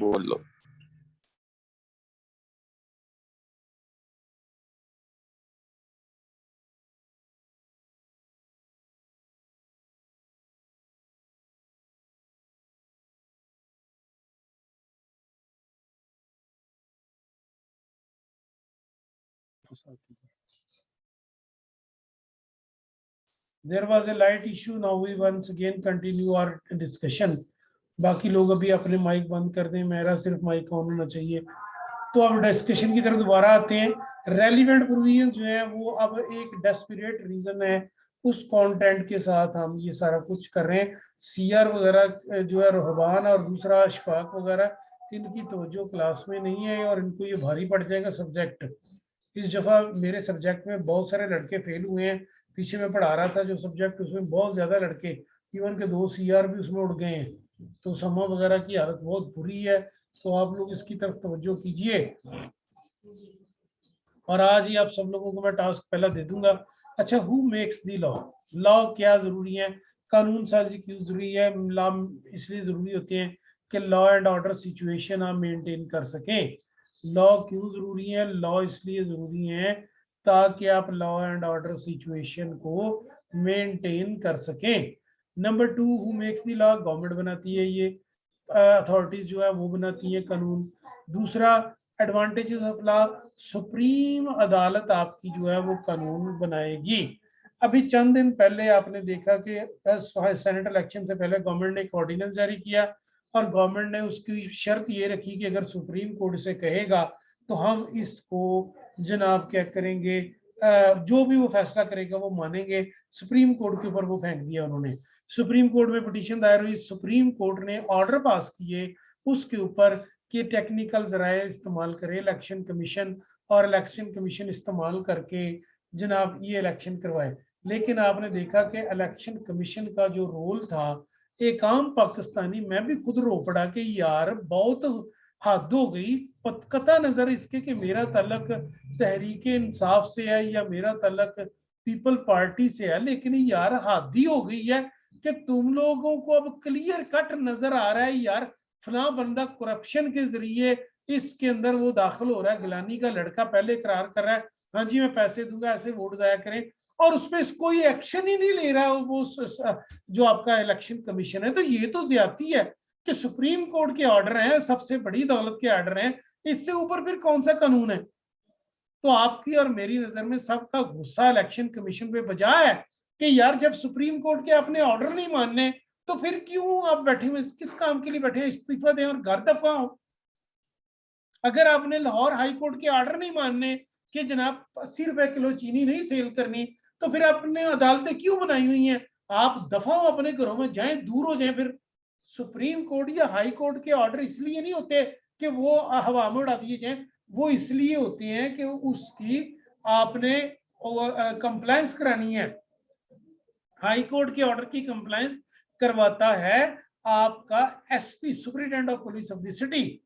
बोल लो। There was a light issue. Now we once again continue our discussion. बाकी लोग अभी अपने माइक बंद कर दें, मेरा सिर्फ माइक ऑन होना चाहिए। तो अब डिस्कशन की तरफ दोबारा आते हैं। रेलिवेंट प्रोविजन जो है वो अब एक डेस्परेट रीजन है, उस कंटेंट के साथ हम ये सारा कुछ कर रहे हैं। सीआर वगैरह जो है रहबान और दूसरा अशफाक वगैरह, इनकी तवज्जो क्लास में नहीं है और इनको ये भारी पड़ जाएगा सब्जेक्ट। इस दफा मेरे सब्जेक्ट में बहुत सारे लड़के फेल हुए हैं। पीछे में पढ़ा रहा था जो सब्जेक्ट, उसमें बहुत ज्यादा लड़के, इवन के 2 सीआर भी उसमें उड़ गए हैं। तो समा वगैरह की हालत बहुत बुरी है, तो आप लोग इसकी तरफ तवज्जो कीजिए। और आज ही आप सब लोगों को मैं टास्क पहला दे दूंगा। अच्छा, who makes the law? Law क्या जरूरी है, कानून साजी क्यों जरूरी है? लॉ इसलिए जरूरी होते हैं कि लॉ एंड ऑर्डर सिचुएशन आप मेंटेन कर सकें। लॉ क्यों जरूरी है? लॉ इसलिए जरूरी है ताकि आप लॉ एंड ऑर्डर सिचुएशन को मेंटेन कर सकें। Number 2, who makes the law? Government बनाती है, ये अथॉरिटीज जो है वो बनाती है कानून। दूसरा, एडवांटेजेस ऑफ लॉ, सुप्रीम अदालत आपकी जो है वो कानून बनाएगी। अभी चंद दिन पहले आपने देखा कि सेनेट इलेक्शन से पहले गवर्नमेंट ने एक ऑर्डिनेंस जारी किया और गवर्नमेंट ने उसकी शर्त ये रखी कि अगर सुप्रीम कोर्ट से कहेगा तो हम इसको जनाब क्या करेंगे, जो भी वो फैसला करेगा वो मानेंगे। सुप्रीम कोर्ट के ऊपर वो फेंक दिया उन्होंने। सुप्रीम कोर्ट में पिटीशन दायर हुई, सुप्रीम कोर्ट ने ऑर्डर पास किए उसके ऊपर कि टेक्निकल जराए इस्तेमाल करे इलेक्शन कमीशन, और इलेक्शन कमीशन इस्तेमाल करके जनाब ये इलेक्शन करवाए। लेकिन आपने देखा कि इलेक्शन कमीशन का जो रोल था, एक आम पाकिस्तानी, मैं भी खुद रो पड़ा कि यार बहुत हद हो गई। कता नजर इसके कि मेरा तल्लक तहरीक इंसाफ से है या मेरा तल्लक पीपल पार्टी से है, लेकिन यार हद ही हो गई है कि तुम लोगों को अब क्लियर कट नजर आ रहा है यार फला बंदा करप्शन के जरिए इसके अंदर वो दाखिल हो रहा है। गिलानी का लड़का पहले इकरार कर रहा है, हाँ जी मैं पैसे दूंगा, ऐसे वोट जाया करें, और उसमें कोई एक्शन ही नहीं ले रहा वो जो आपका इलेक्शन कमीशन है। तो ये तो ज्यादती है कि सुप्रीम कोर्ट के ऑर्डर हैं, सबसे बड़ी दौलत के ऑर्डर हैं, इससे ऊपर फिर कौन सा कानून है? तो आपकी और मेरी नजर में सबका गुस्सा इलेक्शन कमीशन पे बजा है कि यार जब सुप्रीम कोर्ट के अपने ऑर्डर नहीं मानने तो फिर क्यों आप बैठे हुए, किस काम के लिए बैठे? इस्तीफा दें और घर दफा हो। अगर आपने लाहौर हाई कोर्ट के ऑर्डर नहीं मानने कि जनाब 80 रुपए किलो चीनी नहीं सेल करनी, तो फिर आपने अदालतें क्यों बनाई हुई हैं? आप दफा हो, अपने घरों में जाएं, दूर हो जाएं। फिर सुप्रीम कोर्ट या हाई कोर्ट के ऑर्डर इसलिए नहीं होते कि वो हवा में उड़ा दिए जाएं, वो इसलिए होते हैं कि उसकी आपने कंप्लायंस करानी है। हाई कोर्ट के ऑर्डर की कंप्लायंस करवाता है आपका SP, superintendent of police of the city.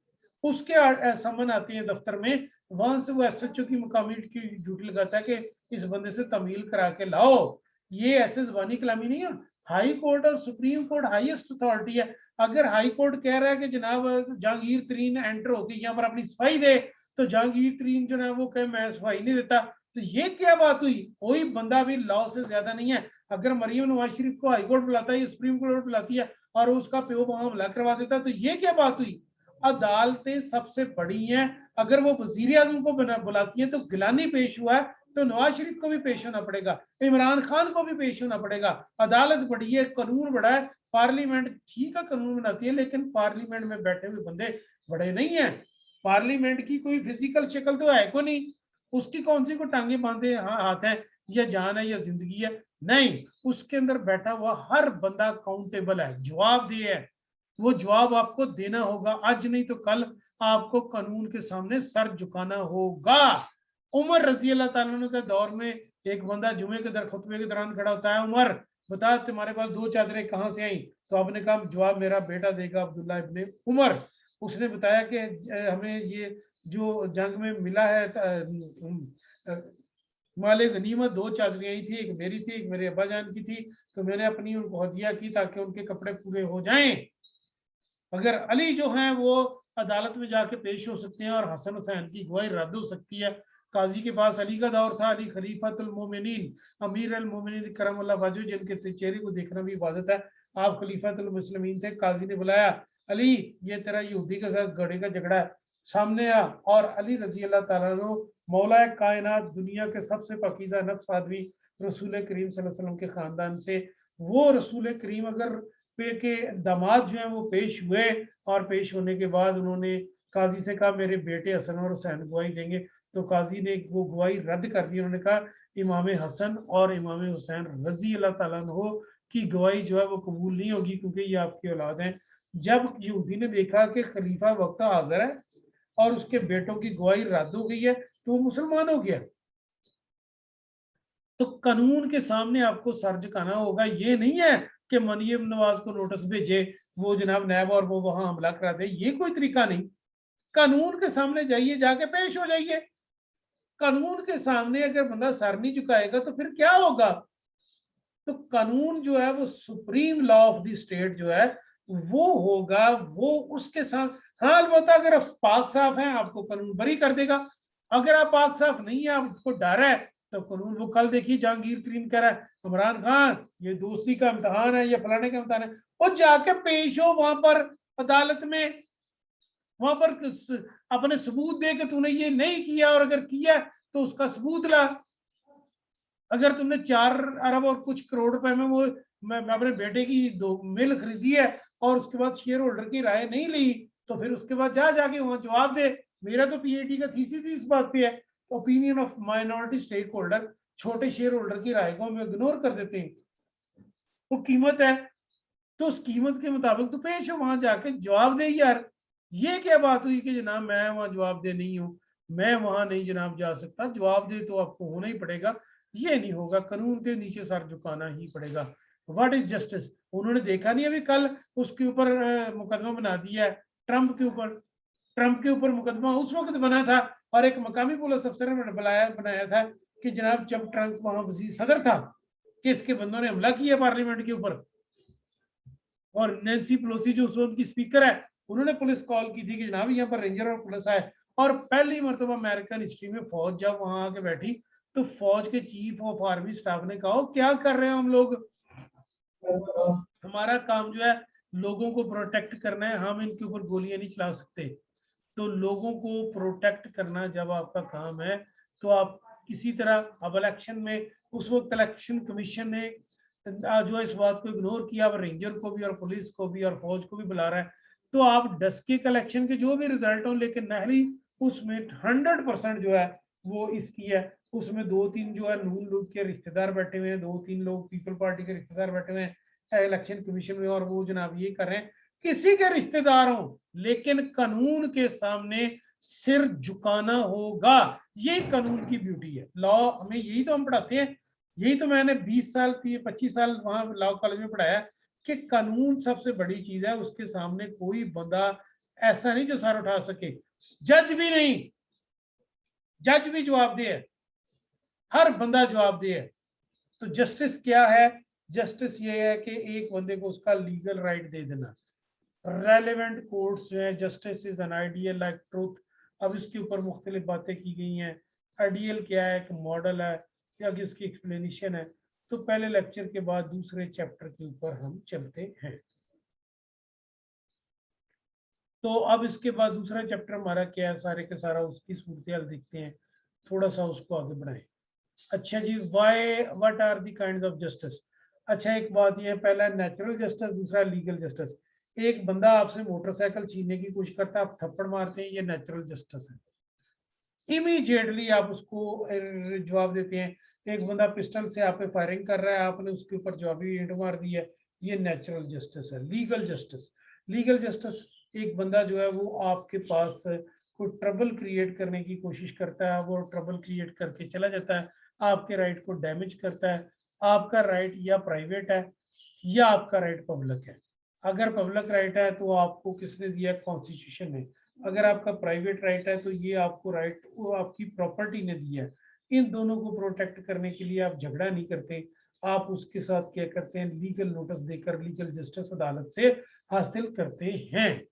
उसके समन आती है दफ्तर में, वहां से वो एसएचओ की मुकामी की ड्यूटी लगाता है कि इस बंदे से तमील करा के लाओ। ये ऐसे जबानी कलामी नहीं है। हाई कोर्ट और सुप्रीम कोर्ट हाईएस्ट अथॉरिटी है। अगर हाई कोर्ट कह रहा है कि जनाब जहांगीर तरीन एंटर होकर यहाँ पर अपनी सफाई दे, तो जहांगीर तरीन जो है वो कहे मैं सफाई नहीं देता। तो ये क्या बात हुई? कोई बंदा भी लॉ से ज्यादा नहीं है। अगर मरियम नवाज शरीफ को हाईकोर्ट बुलाता है, सुप्रीम कोर्ट बुलाती है और उसका प्यो वहां हमला करवा देता है, तो ये क्या बात हुई? अदालतें सबसे बड़ी हैं। अगर वो वजीर आजम को बुलाती है तो गिलानी पेश हुआ है, तो नवाज शरीफ को भी पेश होना पड़ेगा, इमरान खान को भी पेश होना पड़ेगा। अदालत बड़ी है, कानून बड़ा है। पार्लियामेंट ठीक है कानून बनाती है, लेकिन पार्लियामेंट में बैठे हुए बंदे बड़े नहीं है। पार्लियामेंट की कोई फिजिकल शक्ल तो है को नहीं, उसकी कौन सी को टांगे बांधे हाथ है, या जान है या जिंदगी है? नहीं, उसके अंदर बैठा हुआ हर बंदा अकाउंटेबल है, जवाबदेह है। वो जवाब आपको देना होगा, आज नहीं तो कल आपको कानून के सामने सर झुकाना होगा। उमर रजी अल्लाह ताला के दौर में एक बंदा जुमे के दर खुतबे के दौरान खड़ा होता है, उमर बता तुम्हारे पास 2 चादरें कहां से आई? तो आपने कहा जवाब मेरा बेटा देगा, अब्दुल्ला इब्ने उमर। उसने बताया कि हमें ये जो जंग में मिला है माले गनीमत, 2 चादरें आई थी, एक मेरी थी एक मेरे अब्बा जान की थी, तो मैंने अपनी उनको हदिया की ताकि उनके कपड़े पूरे हो जाएं। अगर अली जो हैं वो अदालत में जाके पेश हो सकते हैं और हसन हुसैन की गवाही रद्द हो सकती है। काजी के पास अली का दौर था, अली खलीफतुल मोमिनीन अमीर अल मोमिनीन करमल्लाहु वजहहु, जिनके चेहरे को देखना भी इबादत है, आप खलीफतुल मुस्लिमीन थे। काजी ने बुलाया, अली ये तेरा यहूदी के साथ घोड़े का झगड़ा है, सामने आ। और अली रजी अल्लाह ताला अन्हु मौला कायनात, दुनिया के सबसे पाकीज़ा नफ्स आदमी, रसूल करीम सल्लल्लाहु अलैहि वसल्लम के खानदान से, वो रसूल करीम अगर पे के दामाद जो है वो पेश हुए, और पेश होने के बाद उन्होंने काजी से कहा मेरे बेटे हसन और हुसैन गवाही देंगे, तो काजी ने वो गवाही रद्द कर दी। उन्होंने कहा इमाम हसन और इमाम हुसैन रजी अल्लाह ताला अन्हु की गवाही जो है वो कबूल नहीं होगी, क्योंकि ये आपकी औलाद है। जब यहूदी ने देखा कि खलीफा वक्त हाजिर है और उसके बेटों की गवाही रद्द हो गई है, तो वो मुसलमान हो गया। तो कानून के सामने आपको सर झुकाना होगा। ये नहीं है कि मरियम नवाज को नोटिस भेजे, वो जनाब नैब और वो वहां हमला करा दे, ये कोई तरीका नहीं। कानून के सामने जाइए, जाके पेश हो जाइए। कानून के सामने अगर बंदा सर नहीं झुकाएगा तो फिर क्या होगा? तो कानून जो है वो supreme law of the state जो है वो होगा, वो उसके साथ। हाँ अलबत्ता अगर आप पाक साफ हैं आपको कानून बरी कर देगा। अगर आप पाक साफ नहीं है, आपको डर है, तो कानून, वो कल देखिए जहांगीर तरीन कह रहा है इमरान खान ये दोस्ती का इम्तहान है, ये फलाने का इम्तहान है, वो जाके पेश हो वहां पर अदालत में, वहां पर अपने सबूत दे के तूने ये नहीं किया, और अगर किया तो उसका सबूत ला। अगर तुमने 4 अरब और कुछ करोड़ रुपए में वो मैं अपने बेटे की 2 मिल खरीदी है और उसके बाद शेयर होल्डर की राय नहीं ली, तो फिर उसके बाद जाके वहां जवाब दे। मेरा तो पीएचडी का थीसिस इस बात पे है, opinion of minority stake holder, छोटे शेयर होल्डर की राय को हम इग्नोर कर देते हैं। वो कीमत है, तो उस कीमत के मुताबिक तो पेश हो, वहां जाके जवाब दे यार। ये क्या बात हुई कि जनाब मैं वहां जवाब दे नहीं हूँ, मैं वहां नहीं जनाब जा सकता, जवाब दे तो आपको होना ही पड़ेगा। ये नहीं होगा, कानून के नीचे सर झुकाना ही पड़ेगा। What is justice? उन्होंने देखा नहीं अभी कल उसके ऊपर मुकदमा बना दिया है, ट्रंप के ऊपर। ट्रंप के ऊपर मुकदमा उस वक्त बना था और एक मकामी पुलिस अफसर ने बनाया था कि जनाब जब ट्रंप वहां वजीर सदर था कि इसके बंदों ने हमला किया पार्लियामेंट के ऊपर, और नैन्सी पेलोसी जो उस वक्त की स्पीकर है, उन्होंने पुलिस कॉल की थी कि जनाब यहाँ पर रेंजर और पुलिस आए। और पहली मरतबा अमेरिकन हिस्ट्री में फौज जब वहां आके बैठी, तो फौज के चीफ ऑफ आर्मी स्टाफ ने कहा क्या कर रहे हैं हम लोग, हमारा काम जो है लोगों को प्रोटेक्ट करना है, हम इनके ऊपर गोलियां नहीं चला सकते। तो लोगों को प्रोटेक्ट करना जब आपका काम है, तो आप किसी तरह, अब इलेक्शन में उस वक्त इलेक्शन कमीशन ने जो इस बात को इग्नोर किया, अब रेंजर को भी और पुलिस को भी और फौज को भी बुला रहा है, तो आप डस्के कलेक्शन के जो भी रिजल्ट हो, लेकिन नहली उसमें 100% जो है वो इसकी है। उसमें 2-3 जो है नून लीग के रिश्तेदार बैठे हुए हैं, 2-3 लोग पीपल पार्टी के रिश्तेदार बैठे हुए हैं इलेक्शन कमीशन में, और वो जनाब ये कर रहे हैं किसी के रिश्तेदार हो, लेकिन कानून के सामने सिर झुकाना होगा। ये कानून की ब्यूटी है। लॉ हमें यही तो हम पढ़ाते हैं, यही तो मैंने 20 साल 25 साल वहां लॉ कॉलेज में पढ़ाया कि कानून सबसे बड़ी चीज है, उसके सामने कोई बंदा ऐसा नहीं जो सर उठा सके, जज भी नहीं, जज भी जवाबदेह है, हर बंदा जवाबदेह है। तो जस्टिस क्या है? जस्टिस ये है कि एक बंदे को उसका लीगल राइट दे देना। रेलेवेंट कोर्ट्स जो है, justice is an ideal like truth, अब इसके ऊपर मुख्तलिफ बातें की गई हैं। आइडियल क्या है, एक मॉडल है या कि उसकी एक्सप्लेनेशन है। तो पहले लेक्चर के बाद दूसरे चैप्टर के ऊपर हम चलते हैं। तो अब इसके बाद दूसरा चैप्टर हमारा क्या है, सारे के सारा उसकी सूरत देखते हैं, थोड़ा सा उसको आगे बढ़ाएं। अच्छा जी, why what are the kinds of justice. अच्छा एक बात ये, पहला नेचुरल जस्टिस, दूसरा लीगल जस्टिस। एक बंदा आपसे मोटरसाइकिल छीनने की कोशिश करता है, आप थप्पड़ मारते हैं, ये नेचुरल जस्टिस है, इमीडिएटली आप उसको जवाब देते हैं। एक बंदा पिस्टल से आप पे फायरिंग कर रहा है, आपने उसके ऊपर जवाबी ईंट मार दी है, ये नेचुरल जस्टिस है। लीगल जस्टिस, लीगल जस्टिस, एक बंदा जो है वो आपके पास कोई ट्रबल क्रिएट करने की कोशिश करता है, वो ट्रबल क्रिएट करके चला जाता है, आपके राइट को डैमेज करता है। आपका राइट या प्राइवेट है या आपका राइट पब्लिक है। अगर पब्लिक राइट है तो आपको किसने दिया? कॉन्स्टिट्यूशन ने। अगर आपका प्राइवेट राइट है तो ये आपको राइट वो आपकी प्रॉपर्टी ने दिया है। इन दोनों को प्रोटेक्ट करने के लिए आप झगड़ा नहीं करते, आप उसके साथ क्या करते हैं, लीगल नोटिस देकर लीगल जस्टिस अदालत से हासिल करते हैं।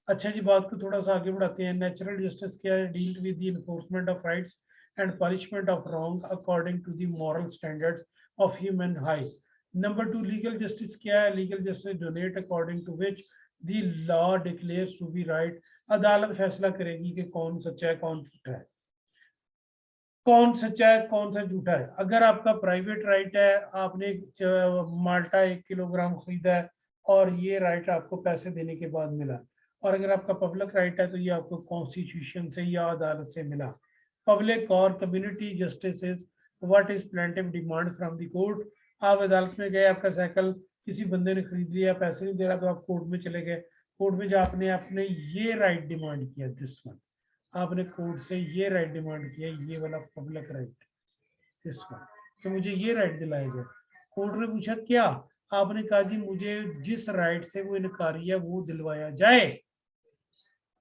अच्छा जी, बात को थोड़ा सा आगे बढ़ाते हैं। नेचुरल जस्टिस क्या है? Deal with the enforcement of rights and punishment of wrong according to the moral standards of human high. Number two, legal justice क्या है? Legal justice denote according to which the law declares to be right. अदालत फैसला करेगी कि कौन सच्चा है कौन झूठा है, कौन सच्चा है कौन सा झूठा है। अगर आपका प्राइवेट राइट है, आपने माल्टा 1 किलोग्राम खरीदा है और ये राइट आपको पैसे देने के बाद मिला, और अगर आपका पब्लिक राइट है तो ये आपको कॉन्स्टिट्यूशन से या अदालत से मिला। पब्लिक और community justice is what is plaintiff demand from the court. आप अदालत में गए, आपका साइकिल किसी बंदे ने खरीद लिया, पैसे नहीं दे रहा, तो आप कोर्ट में चले गए। कोर्ट में जो आपने अपने ये राइट डिमांड किया, दिस वन, आपने कोर्ट से ये राइट डिमांड किया, ये वाला पब्लिक राइट, दिस वन, तो मुझे ये राइट दिलाया जाए। कोर्ट ने पूछा क्या? आपने कहा जी मुझे जिस राइट से वो इनकारी है वो दिलवाया जाए,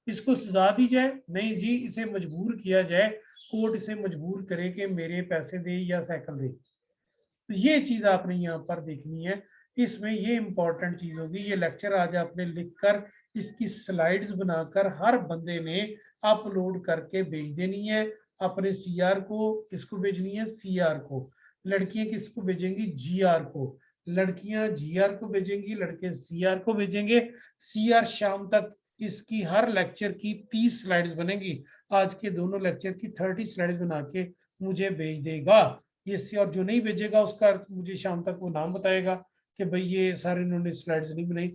इसको सजा दी जाए। नहीं जी, इसे मजबूर किया जाए, कोर्ट इसे मजबूर करे कि मेरे पैसे दे या साइकिल दे। तो ये चीज आपने यहाँ पर देखनी है। इसमें ये इंपॉर्टेंट चीज होगी। ये लेक्चर आज आपने लिखकर इसकी स्लाइड्स बनाकर हर बंदे ने अपलोड करके भेज देनी है अपने सीआर को। किसको भेजनी है? सीआर को। लड़कियां किसको भेजेंगी? जीआर को। लड़कियां जीआर को भेजेंगी, लड़के सीआर को भेजेंगे। सीआर शाम तक इसकी हर लेक्चर की 30 स्लाइड्स बनेगी। आज के दोनों लेक्चर की 30 स्लाइड्स बना के मुझे भेज देगा ये सी। और जो नहीं भेजेगा उसका मुझे शाम तक वो नाम बताएगा कि भाई ये सारे इन्होंने स्लाइड्स नहीं बनाई।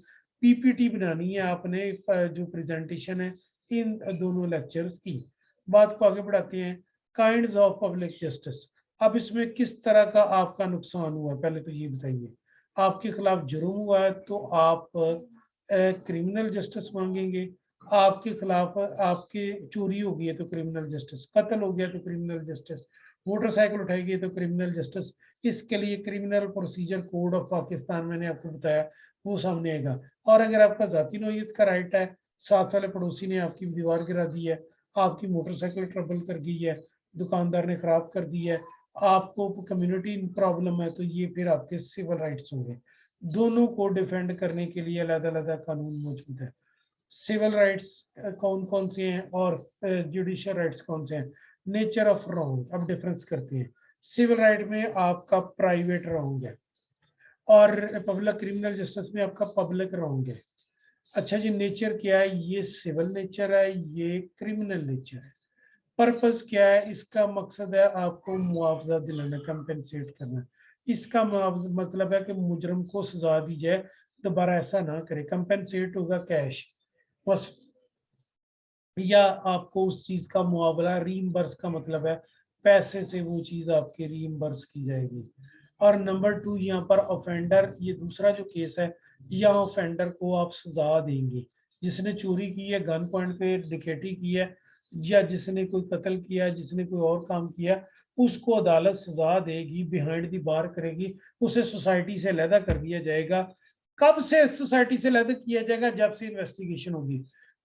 पीपीटी बनानी है आपने, जो प्रेजेंटेशन है इन दोनों लेक्चर्स की। बात को आगे बढ़ाते हैं। Kinds of public justice. अब इसमें किस तरह का आपका नुकसान हुआ, पहले तो ये बताइए। आपके खिलाफ जुर्म हुआ है तो आप क्रिमिनल जस्टिस मांगेंगे। आपके खिलाफ आपके चोरी हो गई है तो क्रिमिनल जस्टिस, कत्ल हो गया तो क्रिमिनल जस्टिस, मोटरसाइकिल उठाएगी तो क्रिमिनल जस्टिस। इसके लिए criminal procedure code of Pakistan मैंने आपको बताया वो सामने आएगा। और अगर आपका जाती नौयत का राइट है, साथ वाले पड़ोसी ने आपकी दीवार गिरा दी है, आपकी मोटरसाइकिल ट्रबल कर गई है, दुकानदार ने खराब कर दी है, आपको कम्युनिटी प्रॉब्लम है, तो ये फिर आपके सिविल राइट्स होंगे। दोनों को डिफेंड करने के लिए अलग अलग कानून मौजूद है। सिविल राइट्स कौन कौन से हैं और जुडिशियल राइट्स कौन से हैं। नेचर ऑफ रॉन्ग, अब डिफरेंस करते हैं। सिविल राइट में आपका प्राइवेट रॉन्ग है और पब्लिक क्रिमिनल जस्टिस में आपका पब्लिक रॉन्ग है। अच्छा जी, नेचर क्या है? ये सिविल नेचर है, ये क्रिमिनल नेचर है। पर्पस क्या है? इसका मकसद है आपको मुआवजा दिलाना, कंपेंसेट करना। इसका मतलब है कि मुजरम को सजा दी जाए, दोबारा ऐसा ना करे। कंपेंसेट होगा कैश बस, या आपको उस चीज का मुआवजा, रीइंबर्स का मतलब है पैसे से वो चीज आपके रीइंबर्स की जाएगी। और नंबर 2, यहाँ पर ऑफेंडर, ये दूसरा जो केस है, यहाँ ऑफेंडर को आप सजा देंगे। जिसने चोरी की है, गन पॉइंट पे डिकेटी की है, या जिसने कोई कत्ल किया, जिसने कोई और काम किया, उसको अदालत सजा देगी, बिहाइंड दी बार करेगी, उसे सोसाइटी से अलहदा कर दिया जाएगा। कब से सोसाइटी से अलहदा किया जाएगा? जब से इन्वेस्टिगेशन होगी।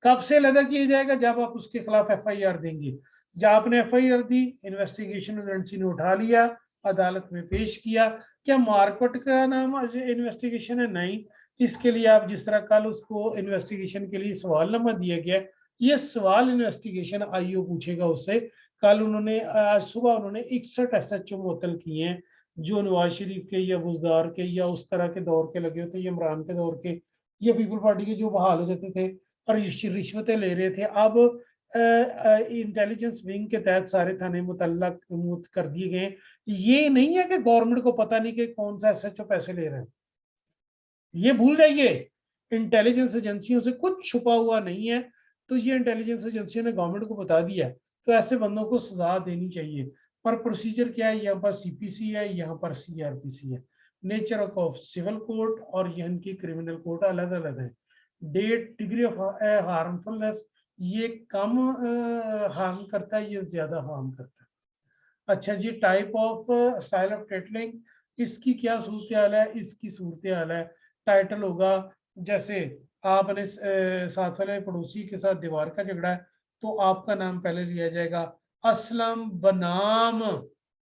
कब से अलग किया जाएगा? जब आप उसके खिलाफ एफआईआर देंगे। जब आपने एफआईआर दी, इन्वेस्टिगेशन एजेंसी ने उठा लिया, अदालत में पेश किया, क्या मारकट का नाम इन्वेस्टिगेशन है? नहीं। इसके लिए आप जिस तरह कल उसको इन्वेस्टिगेशन के लिए सवालनामा दिया गया, ये सवाल इन्वेस्टिगेशन आईओ पूछेगा उससे। कल उन्होंने आज सुबह उन्होंने 61 एसएचओ मुअत्तल किए हैं जो नवाज शरीफ के या बुजदार के या उस तरह के दौर के लगे होते, या इमरान के दौर के या पीपल पार्टी के जो बहाल हो जाते थे और रिश्वतें ले रहे थे। अब इंटेलिजेंस विंग के तहत सारे थाने मुतल्लक कर दिए गए। ये नहीं है कि गवर्नमेंट को पता नहीं कि कौन सा एसएचओ पैसे ले रहे हैं, ये भूल जाइए। इंटेलिजेंस एजेंसियों से कुछ छुपा हुआ नहीं है, तो ये इंटेलिजेंस एजेंसियों ने गवर्नमेंट को बता दिया, तो ऐसे बंदों को सजा देनी चाहिए। पर प्रोसीजर क्या है? यहाँ पर सीपीसी है, यहाँ पर सीआरपीसी है। नेचर ऑफ सिविल कोर्ट और यहाँ की क्रिमिनल कोर्ट अलग अलग है। डेट, डिग्री ऑफ हार्मफुलनेस, ये कम हार्म करता है, ये ज्यादा हार्म करता है। अच्छा जी, type of style of titling, इसकी क्या सूरत हाल है? इसकी सूरत हाल है, टाइटल होगा जैसे आपने साथ वाले पड़ोसी के साथ दीवार का झगड़ा है तो आपका नाम पहले लिया जाएगा, असलम बनाम।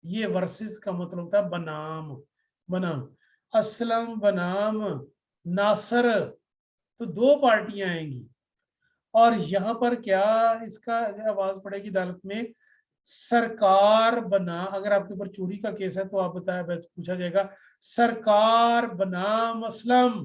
ये वर्सेस का मतलब होता है बनाम, बनाम। असलम बनाम नासर, तो दो पार्टियां आएंगी। और यहाँ पर क्या इसका आवाज पड़ेगी अदालत में, सरकार बना, अगर आपके ऊपर चोरी का केस है तो आप बताया पूछा जाएगा सरकार बनाम असलम।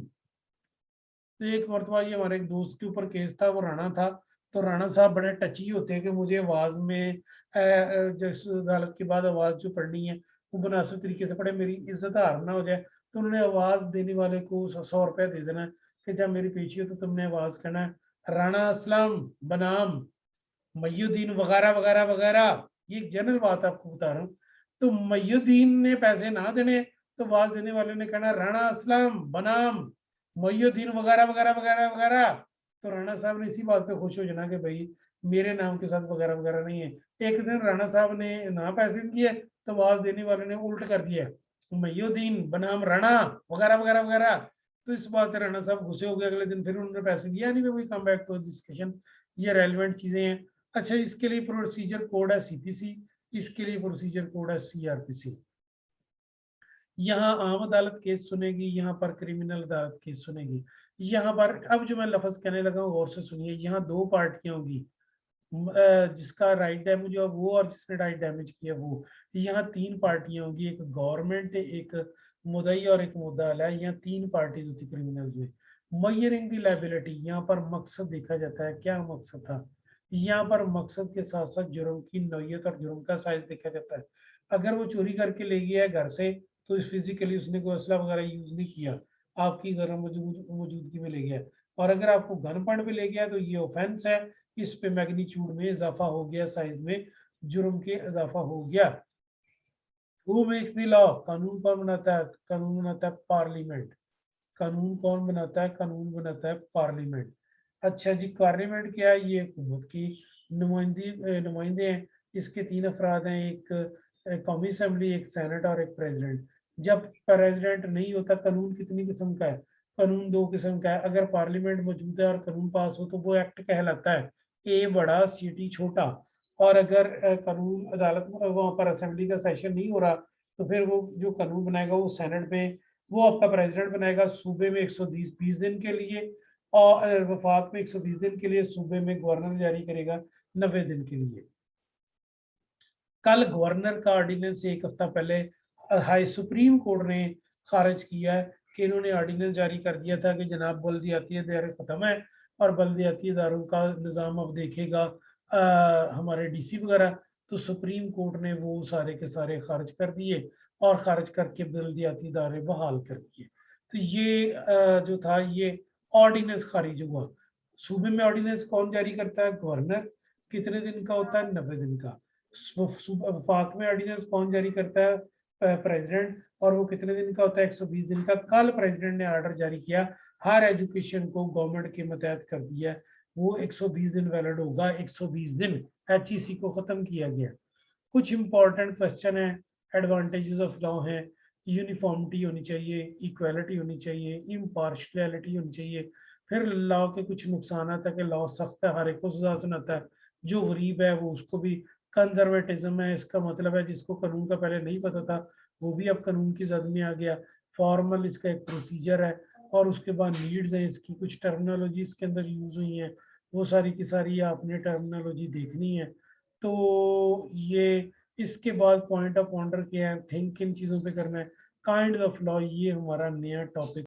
तो एक मरतबा ये हमारे एक दोस्त के ऊपर केस था, वो राणा था, तो राणा साहब बड़े टची होते हैं कि मुझे आवाज में जिस अदालत के बाद आवाज जो पढ़नी है वो मुनासिब तरीके से पढ़े, मेरी इज्जत हार ना हो जाए। तो उन्होंने आवाज देने वाले को 100 रुपया दे देना कि जब मेरी पेशी हो तो तुमने आवाज कहना है राणा असलम बनाम मईउद्दीन वगैरह वगैरह वगैरह। ये एक जनरल बात आपको बता रहा हूँ। तो मईउद्दीन ने पैसे ना देने तो आवाज देने वाले ने कहना राणा असलम बनाम मईउद्दीन वगैरह वगैरह वगैरह वगैरह। तो राणा साहब ने इसी बात पे खुश हो जाना कि भाई मेरे नाम के साथ वगैरह वगैरह नहीं है। एक दिन राणा साहब ने ना पैसे दिए तो आवाज देने वाले ने उल्ट कर दिया मईउद्दीन बनाम राणा वगैरह वगैरह वगैरह। तो इस बात से राणा साहब गुस्से हो गए, अगले दिन फिर उन्होंने पैसे दिया नहीं। We come back to discussion, ये रेलिवेंट चीजें हैं। अच्छा, इसके लिए प्रोसीजर कोड है सीपीसी, इसके लिए प्रोसीजर कोड है सीआरपीसी। यहाँ आम अदालत केस सुनेगी, यहाँ पर क्रिमिनल अदालत केस सुनेगी। यहाँ पर अब जो मैं लफ्ज कहने लगा हूँ गौर से सुनिए, यहाँ दो पार्टियां होंगी, जिसका राइट डैमेज हुआ वो और जिसने राइट डैमेज किया वो। यहाँ तीन पार्टियां होंगी, एक गवर्नमेंट, एक मुदई और एक मुद्दा। यहाँ तीन पार्टीज होती क्रिमिनल्स में। मयरिंग दी लाइबिलिटी, यहाँ पर मकसद देखा जाता है, क्या मकसद था। यहाँ पर मकसद के साथ साथ जुर्म की नौयत और जुर्म का साइज देखा जाता है। अगर वो चोरी करके ले गया है घर से तो फिजिकली उसने कोई असला वगैरह यूज नहीं किया, आपकी घर मौजूदगी में ले गया। और अगर आपको गन पॉइंट पे ले गया तो ये ऑफेंस है, इस पे मैग्नीट्यूड में इजाफा हो गया, साइज में जुर्म के इजाफा हो गया। हु मेक्स द लॉ, कानून कौन बनाता है, कानून बनाता है पार्लियामेंट। कानून कौन बनाता है, कानून बनाता है पार्लियामेंट। अच्छा जी, पार्लियामेंट क्या है, ये हुकूमत की नुमाइंदे हैं। इसके तीन अफराद हैं, एक कौमी असम्बली, एक सेनेट और एक प्रेसिडेंट। जब प्रेसिडेंट नहीं होता, कानून कितनी किस्म का है, कानून दो किस्म का है। अगर पार्लियामेंट मौजूद है और कानून पास हो तो वो एक्ट कहलाता है, ए बड़ा सी छोटा। और अगर कानून अदालत वहाँ पर असेंबली का सेशन नहीं हो रहा तो फिर वो जो कानून बनाएगा वो सेनेट में, वो आपका प्रेसिडेंट बनाएगा सूबे में 120 दिन के लिए, और वफाक में 120 दिन के लिए, सूबे में गवर्नर जारी करेगा 90 दिन के लिए। कल गवर्नर का ऑर्डिनेंस एक हफ्ता पहले हाई सुप्रीम कोर्ट ने खारिज किया है कि इन्होंने ऑर्डिनेंस जारी कर दिया था कि जनाब बल्दियाती इदारे खत्म है और बल्दियाती इदारों का निज़ाम अब देखेगा हमारे डीसी वगैरह। तो सुप्रीम कोर्ट ने वो सारे के सारे खारिज कर दिए और खारिज करके बल्दियाती इदारे बहाल कर दिए। तो ये जो था ये ऑर्डिनेंस खारिज हुआ। सूबे में ऑर्डिनेंस कौन जारी करता है, गवर्नर। कितने दिन का होता है, 90 दिन का। वफाक में ऑर्डिनेंस कौन जारी करता है, प्रेसिडेंट, और वो कितने दिन का होता है, 120 दिन का। कल प्रेसिडेंट ने ऑर्डर जारी किया, हर एजुकेशन को गवर्नमेंट के मतहत कर दिया, वो 120 दिन वैलिड होगा, 120 दिन एचईसी को खत्म किया गया। कुछ इंपॉर्टेंट क्वेश्चन है, एडवांटेजेस ऑफ लॉ है, यूनिफॉर्मिटी होनी चाहिए, इक्वालिटी होनी चाहिए, इम्पार्शलिटी होनी चाहिए। फिर लॉ के कुछ नुकसान है कि लॉ सख्त है, हर एक को सजा सुनाता है, जो गरीब है वो उसको भी। कंजर्वेटिज्म है, इसका मतलब है जिसको कानून का पहले नहीं पता था वो भी अब कानून की जद में आ गया। फॉर्मल इसका एक प्रोसीजर है, और उसके बाद नीड्स है इसकी, कुछ टर्मिनोलॉजी इसके अंदर यूज हुई है, वो सारी की सारी आपने टर्मिनोलॉजी देखनी है। तो ये इसके बाद पॉइंट ऑफ ऑर्डर क्या है, थिंक किन चीज़ों पे करना है, काइंड ऑफ लॉ, ये हमारा नया टॉपिक